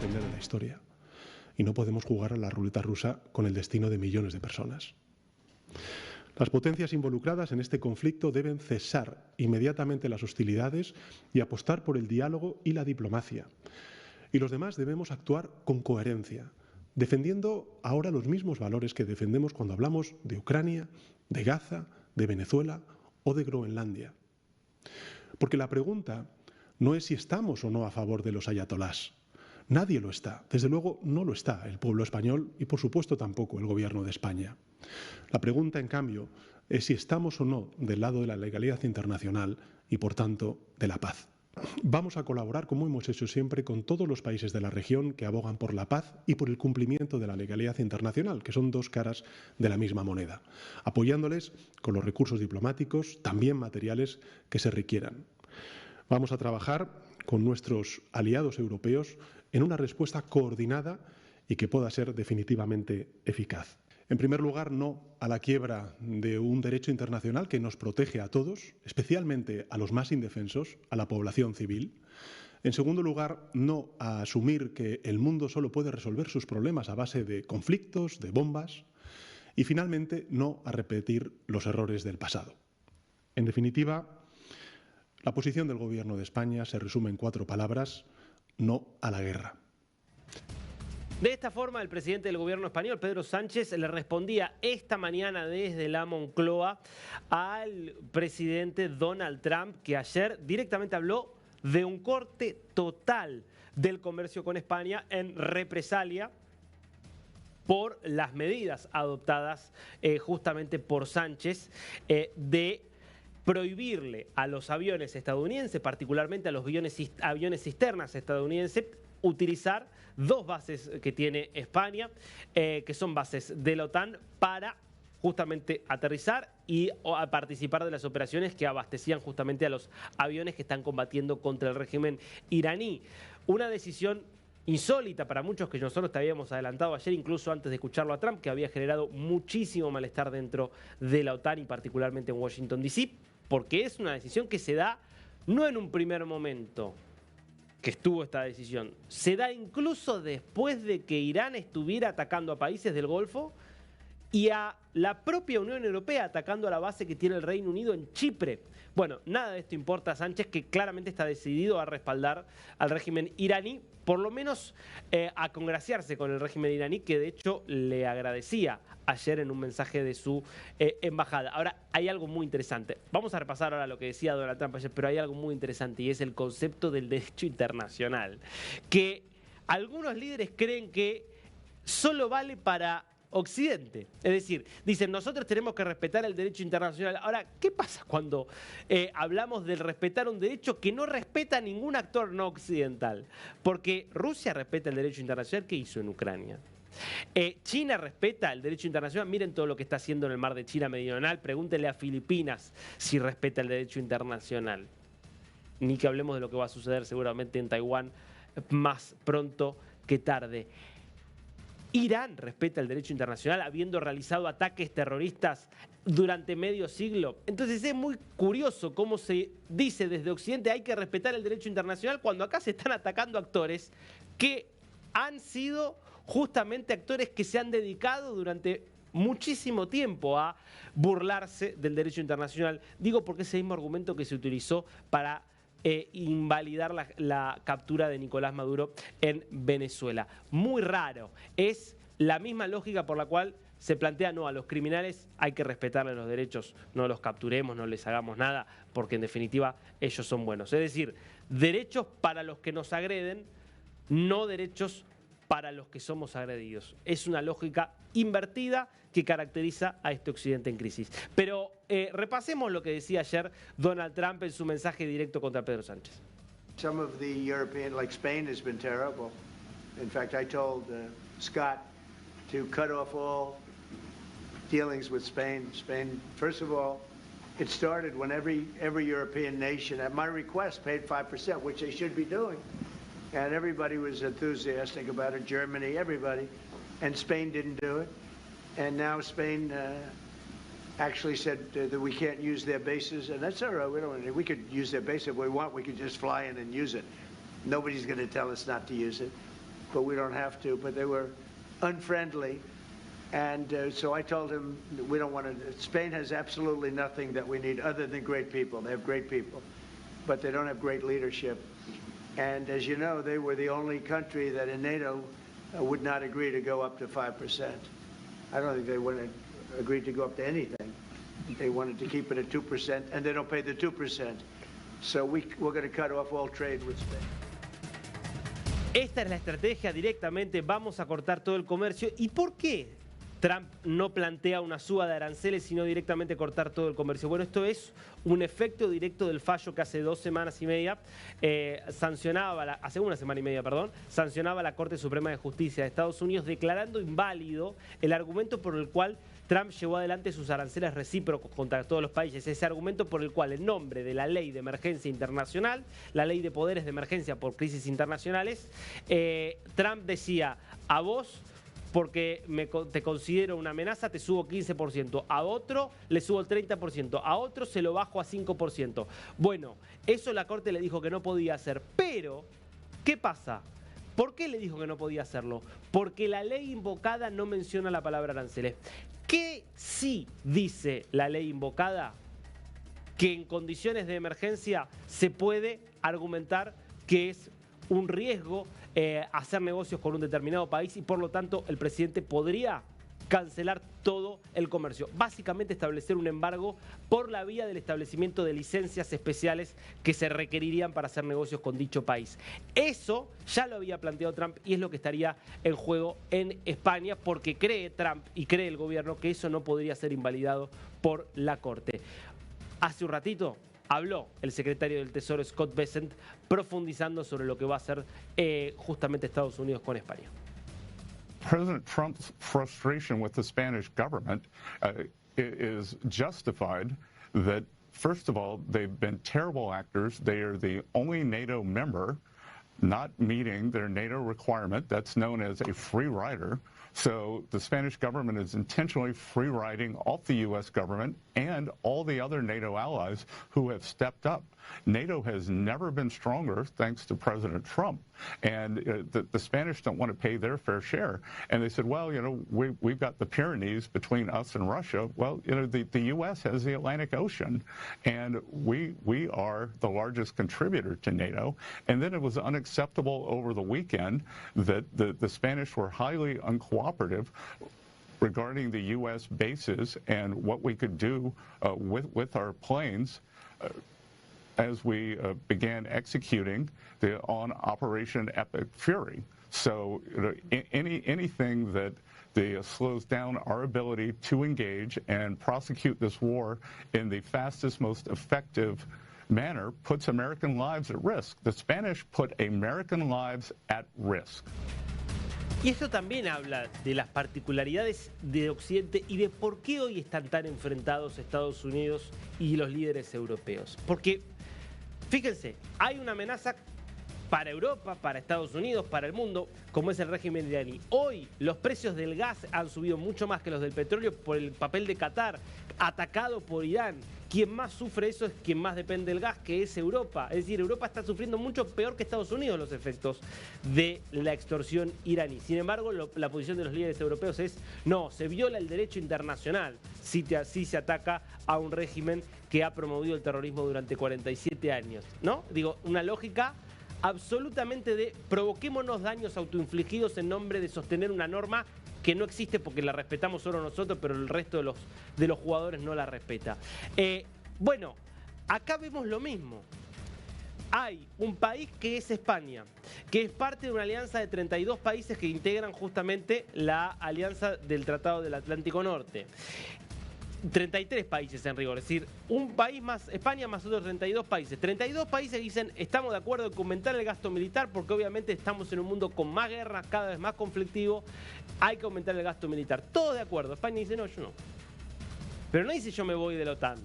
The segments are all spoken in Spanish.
aprender de la historia. Y no podemos jugar a la ruleta rusa con el destino de millones de personas. Las potencias involucradas en este conflicto deben cesar inmediatamente las hostilidades y apostar por el diálogo y la diplomacia. Y los demás debemos actuar con coherencia, defendiendo ahora los mismos valores que defendemos cuando hablamos de Ucrania, de Gaza, de Venezuela o de Groenlandia. Porque la pregunta no es si estamos o no a favor de los ayatolás. Nadie lo está. Desde luego no lo está el pueblo español y, por supuesto, tampoco el Gobierno de España. La pregunta, en cambio, es si estamos o no del lado de la legalidad internacional y, por tanto, de la paz. Vamos a colaborar, como hemos hecho siempre, con todos los países de la región que abogan por la paz y por el cumplimiento de la legalidad internacional, que son dos caras de la misma moneda, apoyándoles con los recursos diplomáticos, también materiales, que se requieran. Vamos a trabajar con nuestros aliados europeos en una respuesta coordinada y que pueda ser definitivamente eficaz. En primer lugar, no a la quiebra de un derecho internacional que nos protege a todos, especialmente a los más indefensos, a la población civil. En segundo lugar, no a asumir que el mundo solo puede resolver sus problemas a base de conflictos, de bombas. Y finalmente, no a repetir los errores del pasado. En definitiva, la posición del Gobierno de España se resume en 4 palabras: no a la guerra. De esta forma, el presidente del gobierno español, Pedro Sánchez, le respondía esta mañana desde la Moncloa al presidente Donald Trump, que ayer directamente habló de un corte total del comercio con España en represalia por las medidas adoptadas justamente por Sánchez de prohibirle a los aviones estadounidenses, particularmente a los aviones cisternas estadounidenses, utilizar 2 bases que tiene España, que son bases de la OTAN, para justamente aterrizar y a participar de las operaciones que abastecían justamente a los aviones que están combatiendo contra el régimen iraní. Una decisión insólita para muchos, que nosotros te habíamos adelantado ayer, incluso antes de escucharlo a Trump, que había generado muchísimo malestar dentro de la OTAN y particularmente en Washington DC, porque es una decisión que se da no en un primer momento que estuvo esta decisión, se da incluso después de que Irán estuviera atacando a países del Golfo y a la propia Unión Europea atacando a la base que tiene el Reino Unido en Chipre. Bueno, nada de esto importa a Sánchez, que claramente está decidido a respaldar al régimen iraní, por lo menos a congraciarse con el régimen iraní, que de hecho le agradecía ayer en un mensaje de su embajada. Ahora, hay algo muy interesante. Vamos a repasar ahora lo que decía Donald Trump ayer, pero hay algo muy interesante y es el concepto del derecho internacional, que algunos líderes creen que solo vale para Occidente. Es decir, dicen, nosotros tenemos que respetar el derecho internacional. Ahora, ¿qué pasa cuando hablamos del respetar un derecho que no respeta ningún actor no occidental? Porque Rusia respeta el derecho internacional. ¿Qué hizo en Ucrania? China respeta el derecho internacional. Miren todo lo que está haciendo en el mar de China Meridional. Pregúntenle a Filipinas si respeta el derecho internacional. Ni que hablemos de lo que va a suceder seguramente en Taiwán más pronto que tarde. Irán respeta el derecho internacional habiendo realizado ataques terroristas durante medio siglo. Entonces es muy curioso cómo se dice desde Occidente hay que respetar el derecho internacional cuando acá se están atacando actores que han sido justamente actores que se han dedicado durante muchísimo tiempo a burlarse del derecho internacional. Digo porque ese mismo argumento que se utilizó para invalidar la captura de Nicolás Maduro en Venezuela. Muy raro. Es la misma lógica por la cual se plantea, no, a los criminales hay que respetarles los derechos, no los capturemos, no les hagamos nada, porque en definitiva ellos son buenos. Es decir, derechos para los que nos agreden, no derechos para los que somos agredidos. Es una lógica invertida que caracteriza a este Occidente en crisis. Pero repasemos lo que decía ayer Donald Trump en su mensaje directo contra Pedro Sánchez. Some of the European, like Spain, has been terrible. In fact, I told Scott to cut off all dealings with Spain. Spain, first of all, it started when every European nation, at my request, paid 5%, which they should be doing. And everybody was enthusiastic about it, Germany, everybody. And Spain didn't do it. And now Spain actually said that we can't use their bases. And that's all right. We could use their base if we want. We could just fly in and use it. Nobody's going to tell us not to use it. but we don't have to. But they were unfriendly. And so I told him, we don't want to, Spain has absolutely nothing that we need other than great people. They have great people, but they don't have great leadership. And as you know, they were the only country that in NATO would not agree to go up to 5%. I don't think they would have agreed to go up to anything. They wanted to keep it at 2%, and they don't pay the 2%. So we're going to cut off all trade with Spain. Esta es la estrategia directamente, vamos a cortar todo el comercio. ¿Y por qué Trump no plantea una suba de aranceles, sino directamente cortar todo el comercio? Bueno, esto es un efecto directo del fallo que hace 2 semanas y media hace una semana y media, sancionaba la Corte Suprema de Justicia de Estados Unidos, declarando inválido el argumento por el cual Trump llevó adelante sus aranceles recíprocos contra todos los países. Ese argumento por el cual, en nombre de la Ley de Emergencia Internacional, la Ley de Poderes de Emergencia por Crisis Internacionales, Trump decía: a vos, porque te considero una amenaza, te subo 15%, a otro le subo el 30%, a otro se lo bajo a 5%. Bueno, eso la Corte le dijo que no podía hacer, pero ¿qué pasa? ¿Por qué le dijo que no podía hacerlo? Porque la ley invocada no menciona la palabra aranceles. ¿Qué sí dice la ley invocada? Que en condiciones de emergencia se puede argumentar que es un riesgo hacer negocios con un determinado país y por lo tanto el presidente podría cancelar todo el comercio. Básicamente establecer un embargo por la vía del establecimiento de licencias especiales que se requerirían para hacer negocios con dicho país. Eso ya lo había planteado Trump y es lo que estaría en juego en España, porque cree Trump y cree el gobierno que eso no podría ser invalidado por la Corte. Hace un ratito habló el secretario del Tesoro, Scott Bessent, profundizando sobre lo que va a hacer justamente Estados Unidos con España. President Trump's frustration with the Spanish government is justified. That, first of all, they've been terrible actors. They are the only NATO member not meeting their NATO requirement. That's known as a free rider. So the Spanish government is intentionally free riding off the U.S. government and all the other NATO allies who have stepped up. NATO has never been stronger thanks to President Trump. And the Spanish don't want to pay their fair share. And they said, well, you know, we've got the Pyrenees between us and Russia. Well, you know, the U.S. has the Atlantic Ocean, and we are the largest contributor to NATO. And then it was unacceptable over the weekend that the Spanish were highly uncooperative regarding the U.S. bases and what we could do with our planes as we began executing on Operation Epic Fury. So anything that slows down our ability to engage and prosecute this war in the fastest, most effective manner puts American lives at risk. The Spanish put American lives at risk. Y esto también habla de las particularidades de Occidente y de por qué hoy están tan enfrentados Estados Unidos y los líderes europeos. Porque, fíjense, hay una amenaza para Europa, para Estados Unidos, para el mundo, como es el régimen iraní. Hoy los precios del gas han subido mucho más que los del petróleo por el papel de Qatar, atacado por Irán. Quien más sufre eso es quien más depende del gas, que es Europa. Es decir, Europa está sufriendo mucho peor que Estados Unidos los efectos de la extorsión iraní. Sin embargo, la posición de los líderes europeos es: no, se viola el derecho internacional si se ataca a un régimen que ha promovido el terrorismo durante 47 años, ¿no? Digo, una lógica absolutamente de provoquémonos daños autoinfligidos en nombre de sostener una norma que no existe porque la respetamos solo nosotros, pero el resto de los jugadores no la respeta. Bueno, acá vemos lo mismo. Hay un país que es España, que es parte de una alianza de 32 países que integran justamente la alianza del Tratado del Atlántico Norte. 33 países en rigor, es decir, un país más España más otros 32 países. 32 países dicen: estamos de acuerdo en aumentar el gasto militar porque obviamente estamos en un mundo con más guerras, cada vez más conflictivo, hay que aumentar el gasto militar. Todos de acuerdo. España dice: no, yo no. Pero no dice: yo me voy de la OTAN.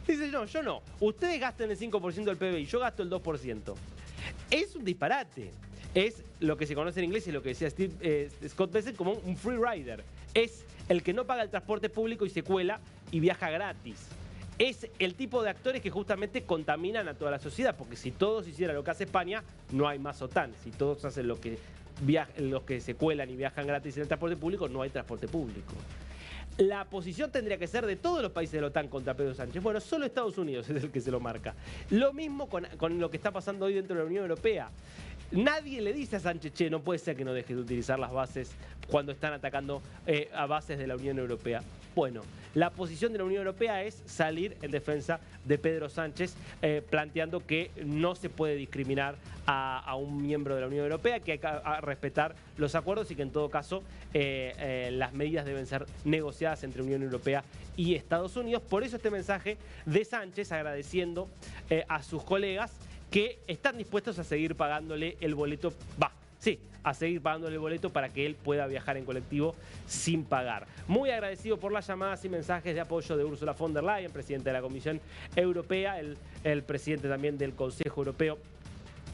Dice: no, yo no. Ustedes gastan el 5% del PBI, yo gasto el 2%. Es un disparate. Es lo que se conoce en inglés y lo que decía Scott Bessent como un free rider. Es el que no paga el transporte público y se cuela y viaja gratis. Es el tipo de actores que justamente contaminan a toda la sociedad, porque si todos hicieran lo que hace España, no hay más OTAN. Si todos hacen lo que los que se cuelan y viajan gratis en el transporte público, no hay transporte público. La posición tendría que ser de todos los países de la OTAN contra Pedro Sánchez. Bueno, solo Estados Unidos es el que se lo marca. Lo mismo con lo que está pasando hoy dentro de la Unión Europea. Nadie le dice a Sánchez, che, no puede ser que no deje de utilizar las bases cuando están atacando a bases de la Unión Europea. Bueno, la posición de la Unión Europea es salir en defensa de Pedro Sánchez, planteando que no se puede discriminar a un miembro de la Unión Europea, que hay que respetar los acuerdos y que en todo caso las medidas deben ser negociadas entre Unión Europea y Estados Unidos. Por eso este mensaje de Sánchez agradeciendo a sus colegas que están dispuestos a seguir pagándole el boleto, a seguir pagándole el boleto para que él pueda viajar en colectivo sin pagar. Muy agradecido por las llamadas y mensajes de apoyo de Ursula von der Leyen, presidenta de la Comisión Europea, el presidente también del Consejo Europeo,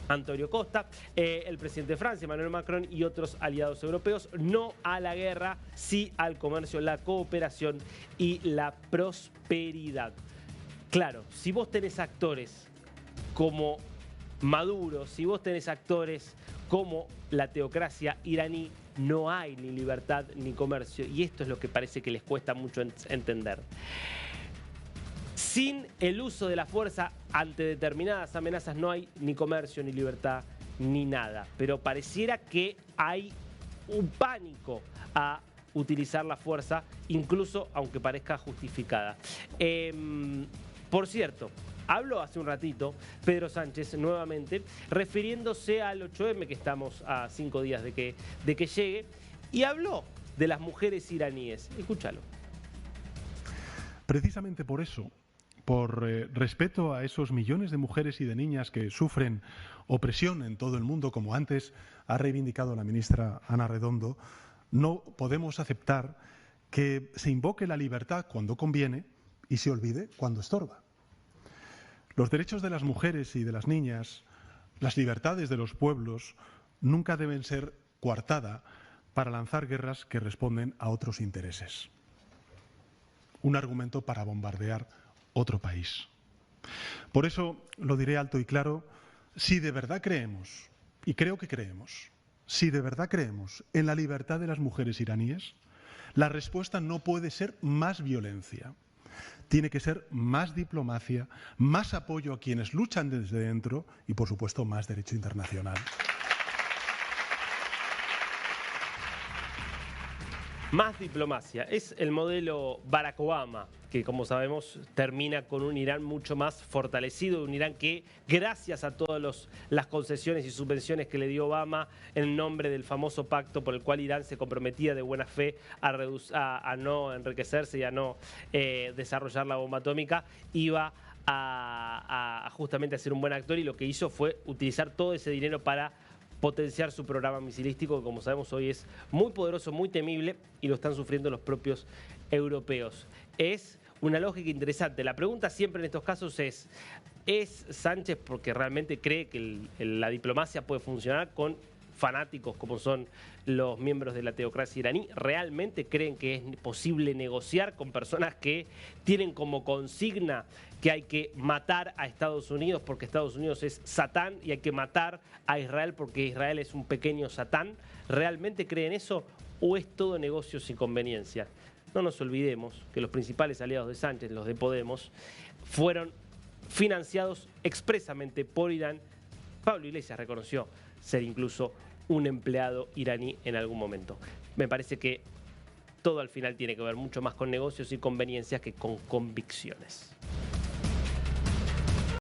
Antonio Costa, el presidente de Francia, Emmanuel Macron, y otros aliados europeos. No a la guerra, sí al comercio, la cooperación y la prosperidad. Claro, si vos tenés actores como Maduro, si vos tenés actores como la teocracia iraní, no hay ni libertad ni comercio, y esto es lo que parece que les cuesta mucho entender. Sin el uso de la fuerza ante determinadas amenazas no hay ni comercio, ni libertad, ni nada. Pero pareciera que hay un pánico a utilizar la fuerza, incluso aunque parezca justificada. Por cierto, habló hace un ratito Pedro Sánchez nuevamente, refiriéndose al 8M, que estamos a 5 días de que llegue, y habló de las mujeres iraníes. Escúchalo. Precisamente por eso, por respeto a esos millones de mujeres y de niñas que sufren opresión en todo el mundo, como antes ha reivindicado la ministra Ana Redondo, no podemos aceptar que se invoque la libertad cuando conviene y se olvide cuando estorba. Los derechos de las mujeres y de las niñas, las libertades de los pueblos, nunca deben ser coartada para lanzar guerras que responden a otros intereses. Un argumento para bombardear otro país. Por eso lo diré alto y claro: si de verdad creemos, y creo que creemos, si de verdad creemos en la libertad de las mujeres iraníes, la respuesta no puede ser más violencia. Tiene que ser más diplomacia, más apoyo a quienes luchan desde dentro y, por supuesto, más derecho internacional. Más diplomacia. Es el modelo Barack Obama, que como sabemos termina con un Irán mucho más fortalecido, un Irán que, gracias a todas las concesiones y subvenciones que le dio Obama en nombre del famoso pacto por el cual Irán se comprometía de buena fe a no enriquecerse y a no desarrollar la bomba atómica, iba a justamente a ser un buen actor, y lo que hizo fue utilizar todo ese dinero para potenciar su programa misilístico, que como sabemos hoy es muy poderoso, muy temible, y lo están sufriendo los propios europeos. Es una lógica interesante. La pregunta siempre en estos casos es Sánchez porque realmente cree que la diplomacia puede funcionar con fanáticos como son los miembros de la teocracia iraní? ¿Realmente creen que es posible negociar con personas que tienen como consigna que hay que matar a Estados Unidos porque Estados Unidos es Satán y hay que matar a Israel porque Israel es un pequeño Satán? ¿Realmente creen eso o es todo negocios y conveniencia? No nos olvidemos que los principales aliados de Sánchez, los de Podemos, fueron financiados expresamente por Irán. Pablo Iglesias reconoció ser incluso un empleado iraní en algún momento. Me parece que todo al final tiene que ver mucho más con negocios y conveniencias que con convicciones.